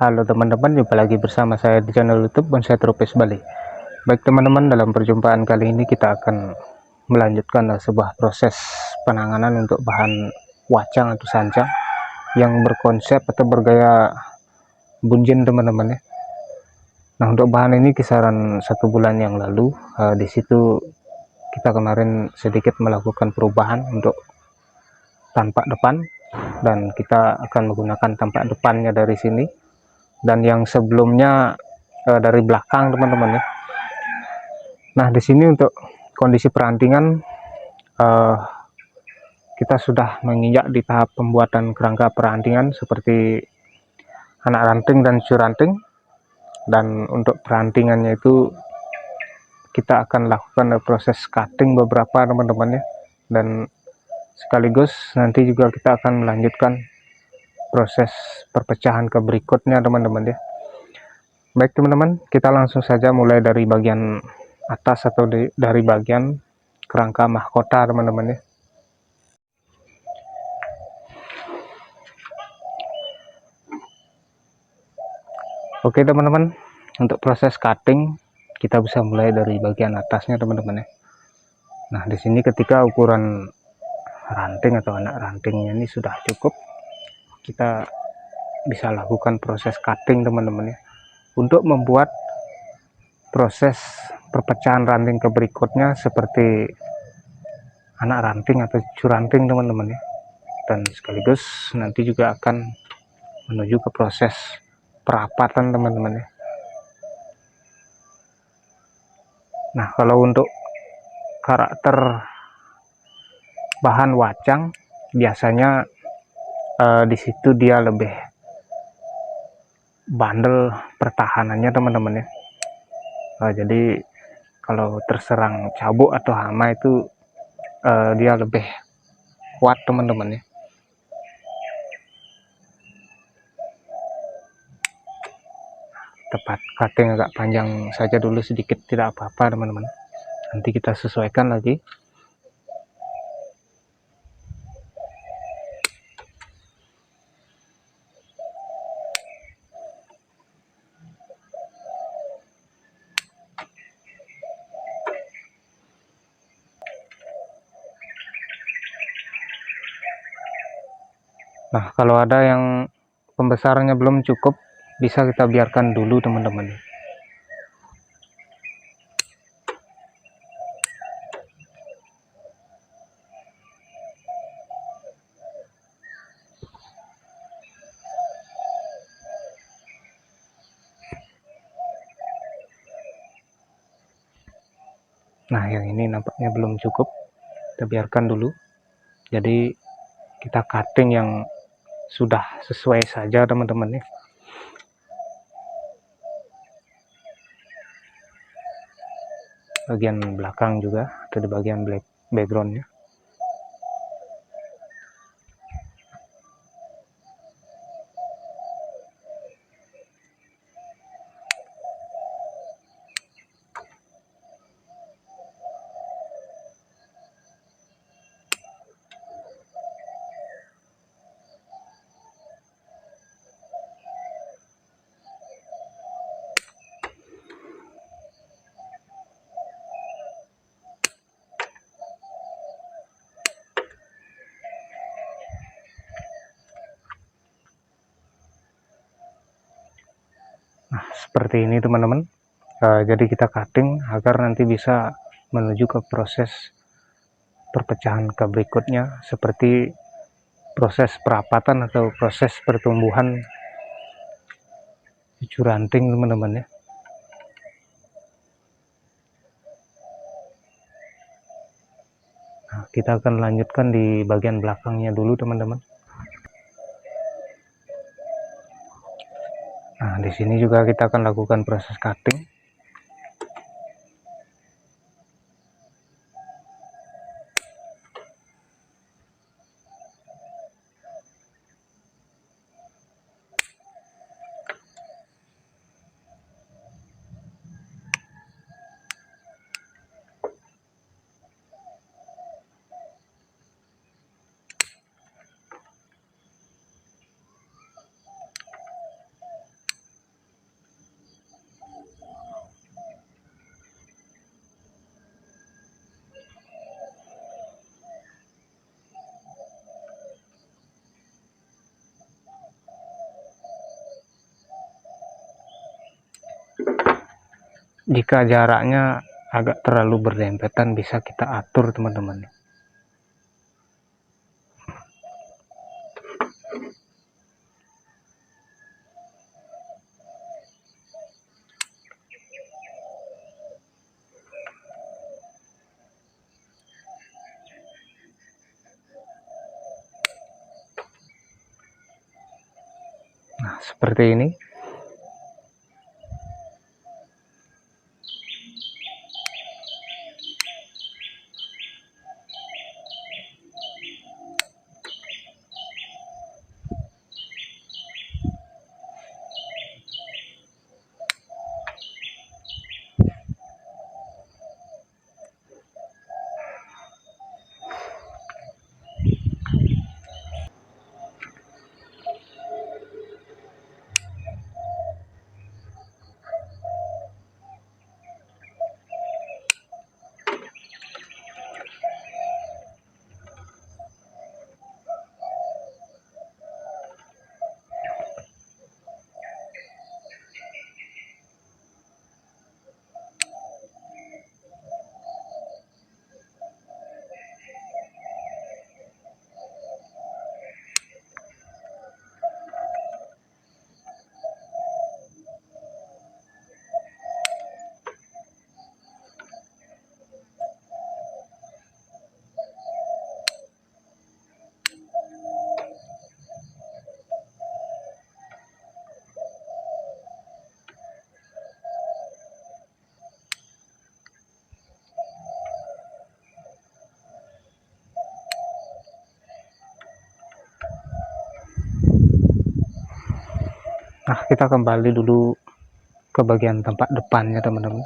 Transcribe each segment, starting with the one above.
Halo teman-teman, jumpa lagi bersama saya di channel YouTube Bonsai Tropis Bali. Baik teman-teman, dalam perjumpaan kali ini kita akan melanjutkan sebuah proses penanganan untuk bahan wacang atau sancang yang berkonsep atau bergaya bunjin teman-teman ya. Nah, untuk bahan ini kisaran 1 bulan yang lalu, di situ kita kemarin sedikit melakukan perubahan untuk tampak depan, dan kita akan menggunakan tampak depannya dari sini, dan yang sebelumnya dari belakang teman-teman ya. Nah, di sini untuk kondisi perantingan kita sudah menginjak di tahap pembuatan kerangka perantingan seperti anak ranting dan curanting. Dan untuk perantingannya itu kita akan lakukan proses cutting beberapa teman-teman ya, dan sekaligus nanti juga kita akan melanjutkan proses perpecahan ke berikutnya teman-teman ya. Baik teman-teman, kita langsung saja mulai dari bagian atas atau dari bagian kerangka mahkota teman-teman ya. Oke teman-teman, untuk proses cutting kita bisa mulai dari bagian atasnya teman-teman ya. Nah, di sini ketika ukuran ranting atau anak rantingnya ini sudah cukup, kita bisa lakukan proses cutting teman-teman ya, untuk membuat proses perpecahan ranting ke berikutnya seperti anak ranting atau curanting teman-teman ya. Dan sekaligus nanti juga akan menuju ke proses perapatan teman-teman ya. Nah, kalau untuk karakter bahan wacang biasanya di situ dia lebih bandel pertahanannya teman-teman ya. Jadi kalau terserang cabuk atau hama itu dia lebih kuat teman-teman ya. Tepat cutting agak panjang saja dulu sedikit, tidak apa-apa teman-teman, nanti kita sesuaikan lagi. Nah, kalau ada yang pembesarannya belum cukup, bisa kita biarkan dulu teman-teman. Nah, yang ini nampaknya belum cukup, kita biarkan dulu. Jadi kita cutting yang sudah sesuai saja teman-teman ya. Bagian belakang juga atau di bagian backgroundnya. Nah, seperti ini teman-teman. Jadi kita cutting agar nanti bisa menuju ke proses perpecahan ke berikutnya, seperti proses perapatan atau proses pertumbuhan cucu ranting teman-teman ya. Nah, kita akan lanjutkan di bagian belakangnya dulu teman-teman. Nah, di sini juga kita akan lakukan proses cutting. Jika jaraknya agak terlalu berdempetan bisa kita atur teman-teman. Nah, seperti ini. Nah, kita kembali dulu ke bagian tempat depannya teman-teman.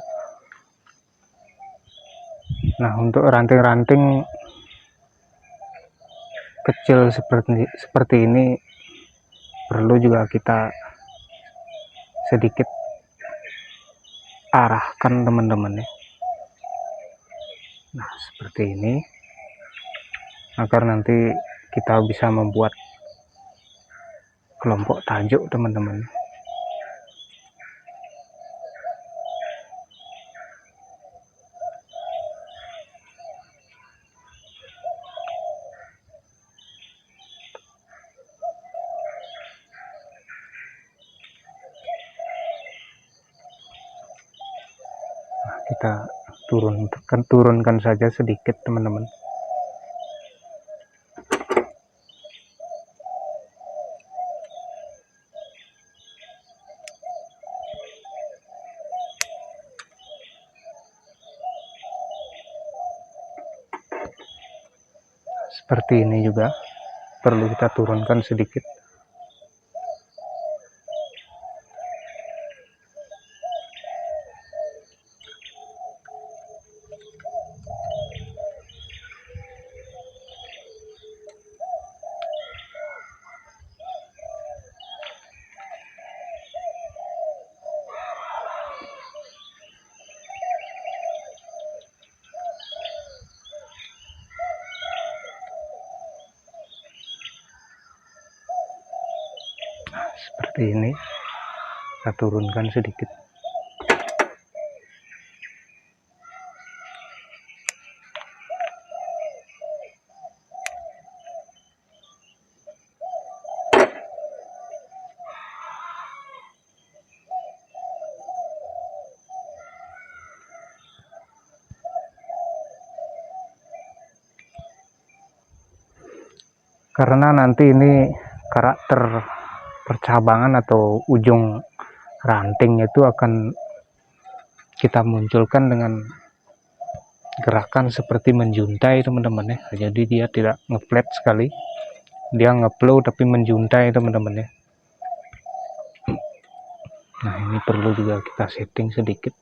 Nah, untuk ranting-ranting kecil seperti ini perlu juga kita sedikit arahkan teman-teman ya. Nah, seperti ini agar nanti kita bisa membuat kelompok tajuk teman-teman. Nah, kita turunkan saja sedikit teman-teman. Seperti ini juga perlu kita turunkan sedikit. Seperti ini, kita turunkan sedikit. Karena nanti ini karakter percabangan atau ujung ranting itu akan kita munculkan dengan gerakan seperti menjuntai teman-teman ya. Jadi dia tidak ngeflat sekali, dia ngeplow tapi menjuntai teman-teman ya. Nah, ini perlu juga kita setting sedikit.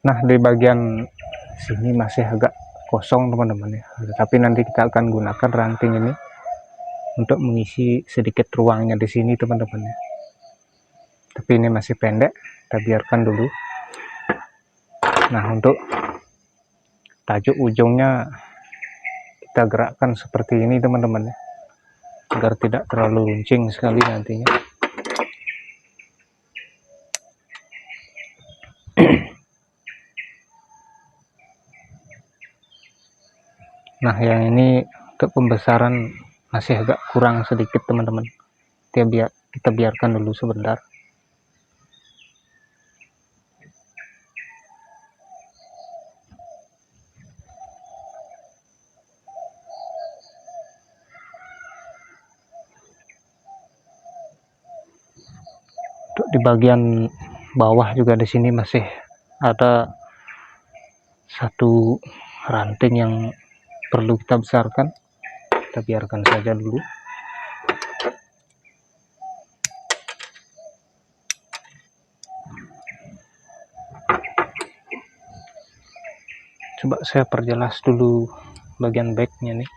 Nah, di bagian sini masih agak kosong teman-teman ya, tapi nanti kita akan gunakan ranting ini untuk mengisi sedikit ruangnya di sini teman-teman ya. Tapi ini masih pendek, kita biarkan dulu. Nah, untuk tajuk ujungnya kita gerakkan seperti ini teman-teman ya, agar tidak terlalu runcing sekali nantinya. Nah, yang ini untuk pembesaran masih agak kurang sedikit teman-teman, kita biarkan dulu sebentar. Untuk di bagian bawah juga di sini masih ada satu ranting yang perlu kita besarkan, kita biarkan saja dulu. Coba saya perjelas dulu bagian backnya nih.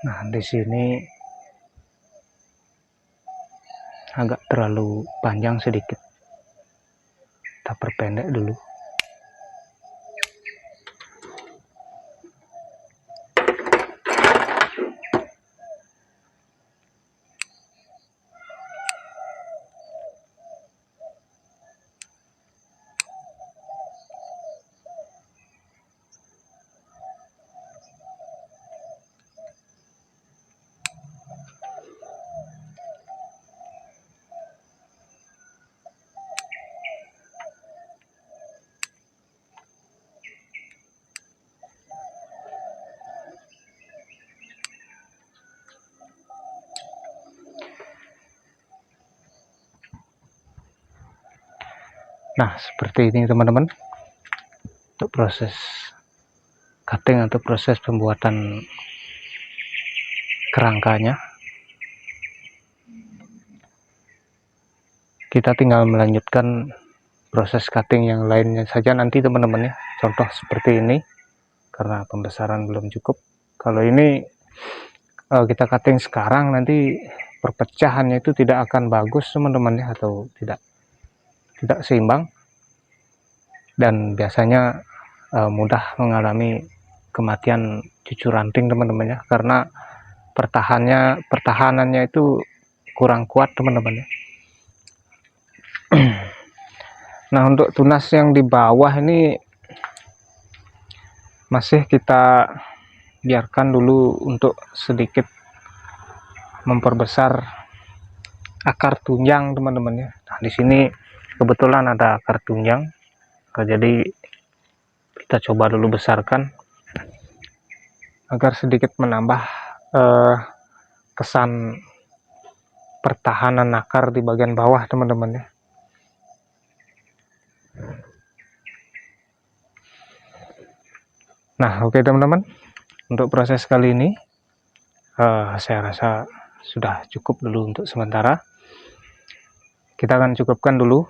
Nah, di sini agak terlalu panjang sedikit, kita perpendek dulu. Nah, seperti ini teman-teman untuk proses cutting atau proses pembuatan kerangkanya. Kita tinggal melanjutkan proses cutting yang lainnya saja nanti teman-teman ya. Contoh seperti ini, karena pembesaran belum cukup. Kalau ini kita cutting sekarang, nanti perpecahannya itu tidak akan bagus teman-teman ya, atau tidak seimbang, dan biasanya mudah mengalami kematian cucu ranting teman-teman ya, karena pertahanannya itu kurang kuat teman-teman ya. Nah, untuk tunas yang di bawah ini masih kita biarkan dulu untuk sedikit memperbesar akar tunjang teman-teman ya. Nah, di sini kebetulan ada akar tunjang, jadi kita coba dulu besarkan agar sedikit menambah kesan pertahanan akar di bagian bawah teman-teman ya. Nah, oke teman-teman, untuk proses kali ini saya rasa sudah cukup dulu untuk sementara. Kita akan cukupkan dulu.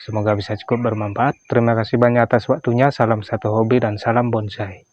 Semoga bisa cukup bermanfaat. Terima kasih banyak atas waktunya. Salam satu hobi dan salam bonsai.